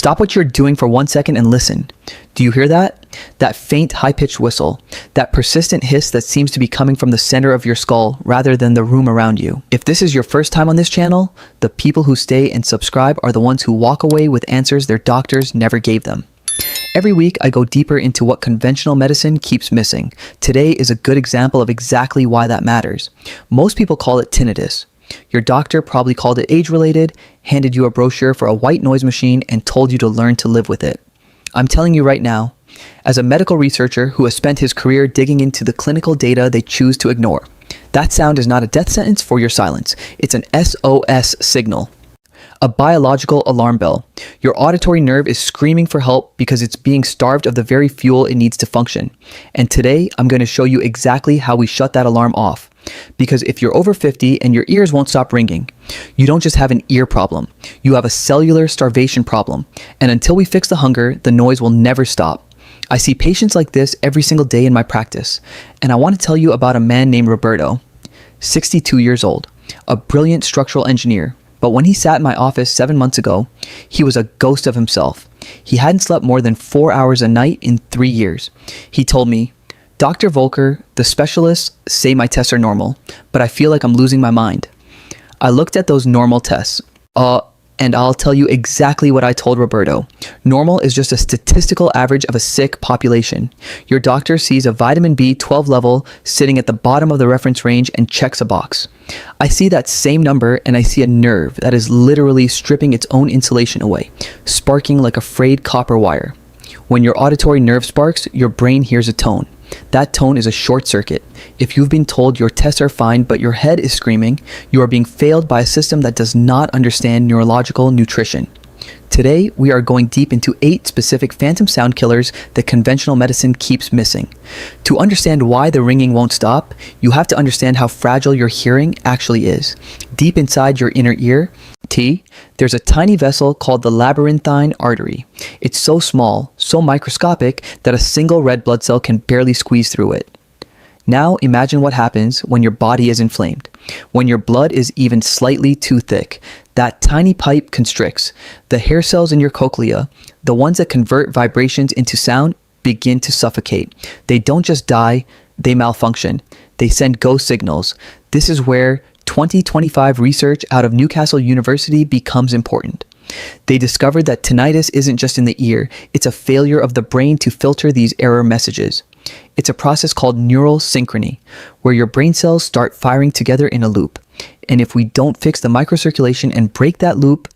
Stop what you're doing for 1 second and listen. Do you hear that? That faint, high-pitched whistle. That persistent hiss that seems to be coming from the center of your skull rather than the room around you. If this is your first time on this channel, the people who stay and subscribe are the ones who walk away with answers their doctors never gave them. Every week, I go deeper into what conventional medicine keeps missing. Today is a good example of exactly why that matters. Most people call it tinnitus. Your doctor probably called it age-related, handed you a brochure for a white noise machine, and told you to learn to live with it. I'm telling you right now, as a medical researcher who has spent his career digging into the clinical data they choose to ignore, that sound is not a death sentence for your silence. It's an SOS signal. A biological alarm bell. Your auditory nerve is screaming for help because it's being starved of the very fuel it needs to function. And today, I'm going to show you exactly how we shut that alarm off. Because if you're over 50 and your ears won't stop ringing, you don't just have an ear problem, you have a cellular starvation problem. And until we fix the hunger, the noise will never stop. I see patients like this every single day in my practice. And I want to tell you about a man named Roberto, 62 years old, a brilliant structural engineer. But when he sat in my office 7 months ago, he was a ghost of himself. He hadn't slept more than 4 hours a night in 3 years. He told me, "Dr. Volker, the specialists say my tests are normal, but I feel like I'm losing my mind." I looked at those normal tests, and I'll tell you exactly what I told Roberto. Normal is just a statistical average of a sick population. Your doctor sees a vitamin B12 level sitting at the bottom of the reference range and checks a box. I see that same number and I see a nerve that is literally stripping its own insulation away, sparking like a frayed copper wire. When your auditory nerve sparks, your brain hears a tone. That tone is a short circuit. If you've been told your tests are fine but your head is screaming, you are being failed by a system that does not understand neurological nutrition. Today, we are going deep into 8 specific phantom sound killers that conventional medicine keeps missing. To understand why the ringing won't stop, you have to understand how fragile your hearing actually is. Deep inside your inner ear, there's a tiny vessel called the labyrinthine artery. It's so small, so microscopic, that a single red blood cell can barely squeeze through it. Now imagine what happens when your body is inflamed. When your blood is even slightly too thick, that tiny pipe constricts. The hair cells in your cochlea, the ones that convert vibrations into sound, begin to suffocate. They don't just die, they malfunction. They send ghost signals. This is where 2025 research out of Newcastle University becomes important. They discovered that tinnitus isn't just in the ear, it's a failure of the brain to filter these error messages. It's a process called neural synchrony, where your brain cells start firing together in a loop. And if we don't fix the microcirculation and break that loop,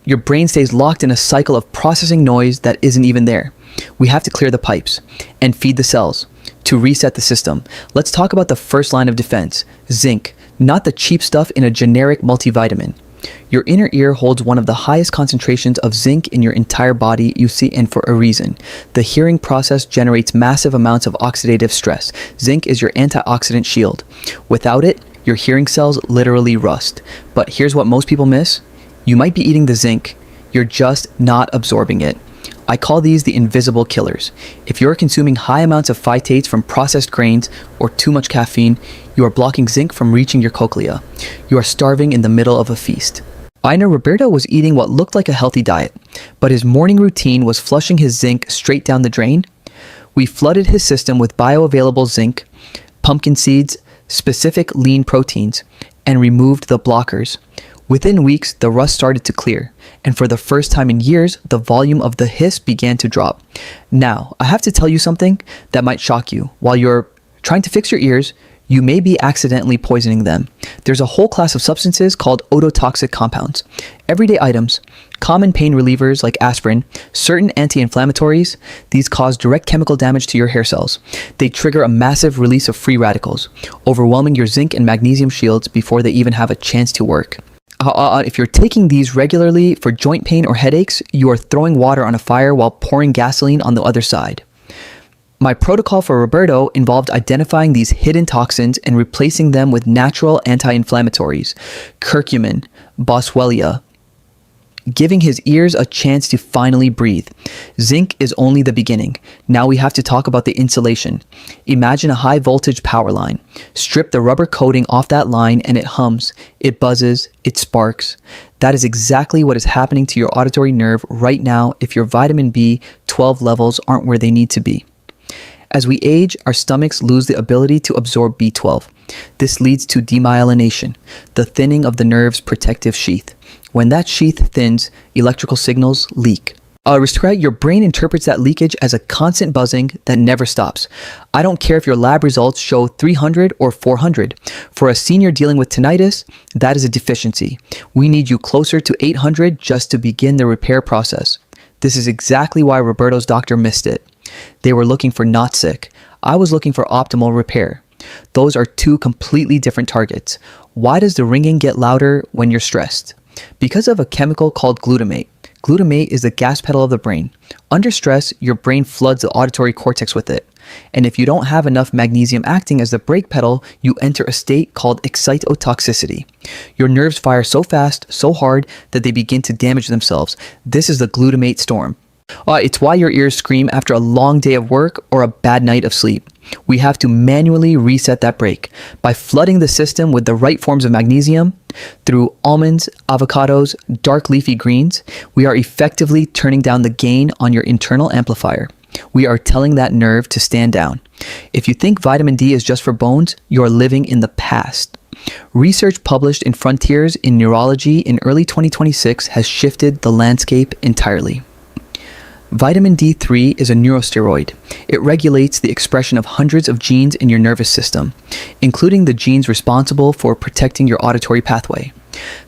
your brain stays locked in a cycle of processing noise that isn't even there. We have to clear the pipes and feed the cells to reset the system. Let's talk about the first line of defense, zinc, not the cheap stuff in a generic multivitamin. Your inner ear holds one of the highest concentrations of zinc in your entire body, you see, and for a reason. The hearing process generates massive amounts of oxidative stress. Zinc is your antioxidant shield. Without it, your hearing cells literally rust. But here's what most people miss. You might be eating the zinc, you're just not absorbing it. I call these the invisible killers. If you're consuming high amounts of phytates from processed grains or too much caffeine, you are blocking zinc from reaching your cochlea. You are starving in the middle of a feast. I know Roberto was eating what looked like a healthy diet, but his morning routine was flushing his zinc straight down the drain. We flooded his system with bioavailable zinc, pumpkin seeds, specific lean proteins, and removed the blockers. Within weeks, the rust started to clear, and for the first time in years, the volume of the hiss began to drop. Now, I have to tell you something that might shock you. While you're trying to fix your ears, you may be accidentally poisoning them. There's a whole class of substances called ototoxic compounds. Everyday items, common pain relievers like aspirin, certain anti-inflammatories, these cause direct chemical damage to your hair cells. They trigger a massive release of free radicals, overwhelming your zinc and magnesium shields before they even have a chance to work. If you're taking these regularly for joint pain or headaches, you are throwing water on a fire while pouring gasoline on the other side. My protocol for Roberto involved identifying these hidden toxins and replacing them with natural anti-inflammatories, curcumin, boswellia, giving his ears a chance to finally breathe. Zinc is only the beginning. Now we have to talk about the insulation. Imagine a high voltage power line. Strip the rubber coating off that line and it hums, it buzzes, it sparks. That is exactly what is happening to your auditory nerve right now if your vitamin B12 levels aren't where they need to be. As we age, our stomachs lose the ability to absorb B12. This leads to demyelination, the thinning of the nerve's protective sheath. When that sheath thins, electrical signals leak. Your brain interprets that leakage as a constant buzzing that never stops. I don't care if your lab results show 300 or 400. For a senior dealing with tinnitus, that is a deficiency. We need you closer to 800 just to begin the repair process. This is exactly why Roberto's doctor missed it. They were looking for not sick. I was looking for optimal repair. Those are two completely different targets. Why does the ringing get louder when you're stressed? Because of a chemical called glutamate. Glutamate is the gas pedal of the brain. Under stress, your brain floods the auditory cortex with it. And if you don't have enough magnesium acting as the brake pedal, you enter a state called excitotoxicity. Your nerves fire so fast, so hard, that they begin to damage themselves. This is the glutamate storm. It's why your ears scream after a long day of work or a bad night of sleep. We have to manually reset that brake by flooding the system with the right forms of magnesium. Through almonds, avocados, dark leafy greens, we are effectively turning down the gain on your internal amplifier. We are telling that nerve to stand down. If you think vitamin D is just for bones, you are living in the past. Research published in Frontiers in Neurology in early 2026 has shifted the landscape entirely. Vitamin D3 is a neurosteroid. It regulates the expression of hundreds of genes in your nervous system, including the genes responsible for protecting your auditory pathway.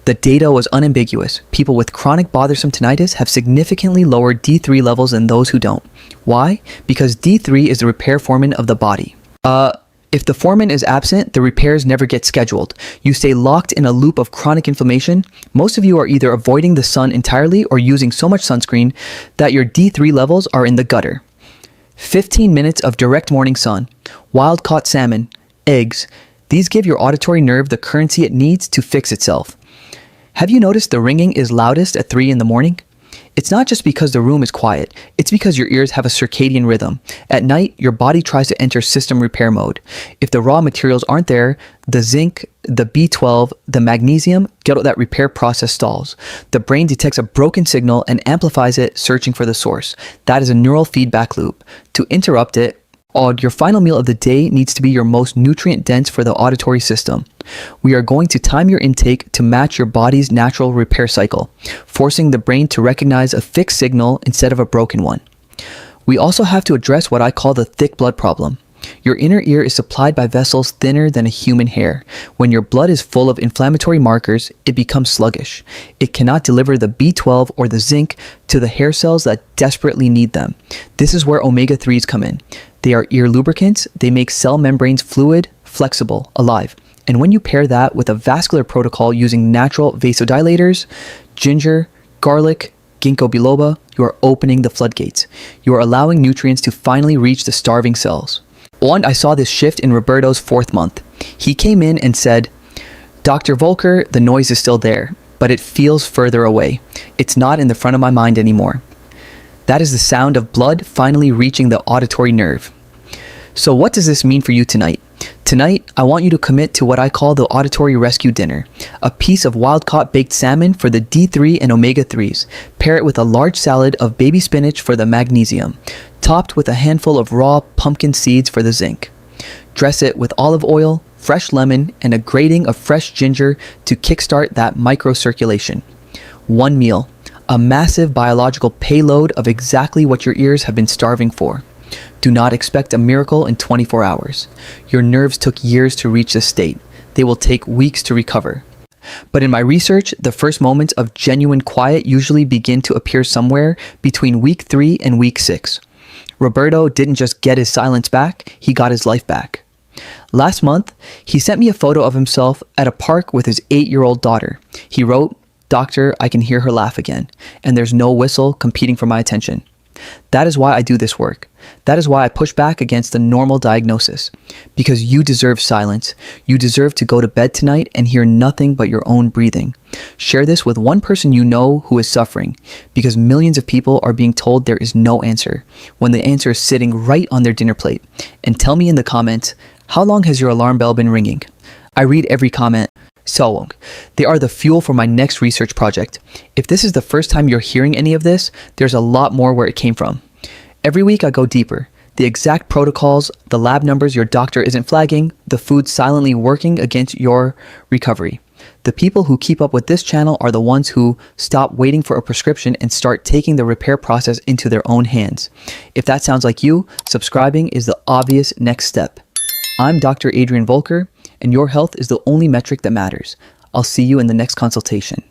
The data was unambiguous. People with chronic bothersome tinnitus have significantly lower D3 levels than those who don't. Why? Because D3 is the repair hormone of the body. If the foreman is absent, the repairs never get scheduled. You stay locked in a loop of chronic inflammation. Most of you are either avoiding the sun entirely or using so much sunscreen that your D3 levels are in the gutter. 15 minutes of direct morning sun, wild-caught salmon, eggs. These give your auditory nerve the currency it needs to fix itself. Have you noticed the ringing is loudest at 3 in the morning? It's not just because the room is quiet, it's because your ears have a circadian rhythm. At night, your body tries to enter system repair mode. If the raw materials aren't there, the zinc, the B12, the magnesium, that repair process stalls. The brain detects a broken signal and amplifies it, searching for the source. That is a neural feedback loop. To interrupt it, your final meal of the day needs to be your most nutrient dense for the auditory system. We are going to time your intake to match your body's natural repair cycle, forcing the brain to recognize a fixed signal instead of a broken one. We also have to address what I call the thick blood problem. Your inner ear is supplied by vessels thinner than a human hair. When your blood is full of inflammatory markers, it becomes sluggish. It cannot deliver the B12 or the zinc to the hair cells that desperately need them. This is where omega-3s come in. They are ear lubricants. They make cell membranes fluid, flexible, alive. And when you pair that with a vascular protocol using natural vasodilators, ginger, garlic, ginkgo biloba, you are opening the floodgates. You are allowing nutrients to finally reach the starving cells. And I saw this shift in Roberto's 4th month. He came in and said, "Dr. Volker, the noise is still there, but it feels further away. It's not in the front of my mind anymore." That is the sound of blood finally reaching the auditory nerve. So what does this mean for you tonight? Tonight, I want you to commit to what I call the auditory rescue dinner. A piece of wild-caught baked salmon for the D3 and omega-3s. Pair it with a large salad of baby spinach for the magnesium, topped with a handful of raw pumpkin seeds for the zinc. Dress it with olive oil, fresh lemon, and a grating of fresh ginger to kickstart that microcirculation. One meal, a massive biological payload of exactly what your ears have been starving for. Do not expect a miracle in 24 hours. Your nerves took years to reach this state. They will take weeks to recover. But in my research, the first moments of genuine quiet usually begin to appear somewhere between week 3 and week 6. Roberto didn't just get his silence back, he got his life back. Last month, he sent me a photo of himself at a park with his 8-year-old daughter. He wrote, "Doctor, I can hear her laugh again, and there's no whistle competing for my attention." That is why I do this work. That is why I push back against the normal diagnosis. Because you deserve silence. You deserve to go to bed tonight and hear nothing but your own breathing. Share this with one person you know who is suffering, because millions of people are being told there is no answer, when the answer is sitting right on their dinner plate. And tell me in the comments, how long has your alarm bell been ringing? I read every comment. So, they are the fuel for my next research project. If this is the first time you're hearing any of this, there's a lot more where it came from. Every week I go deeper. The exact protocols, the lab numbers your doctor isn't flagging, the food silently working against your recovery. The people who keep up with this channel are the ones who stop waiting for a prescription and start taking the repair process into their own hands. If that sounds like you, subscribing is the obvious next step. I'm Dr. Adrian Volker, and your health is the only metric that matters. I'll see you in the next consultation.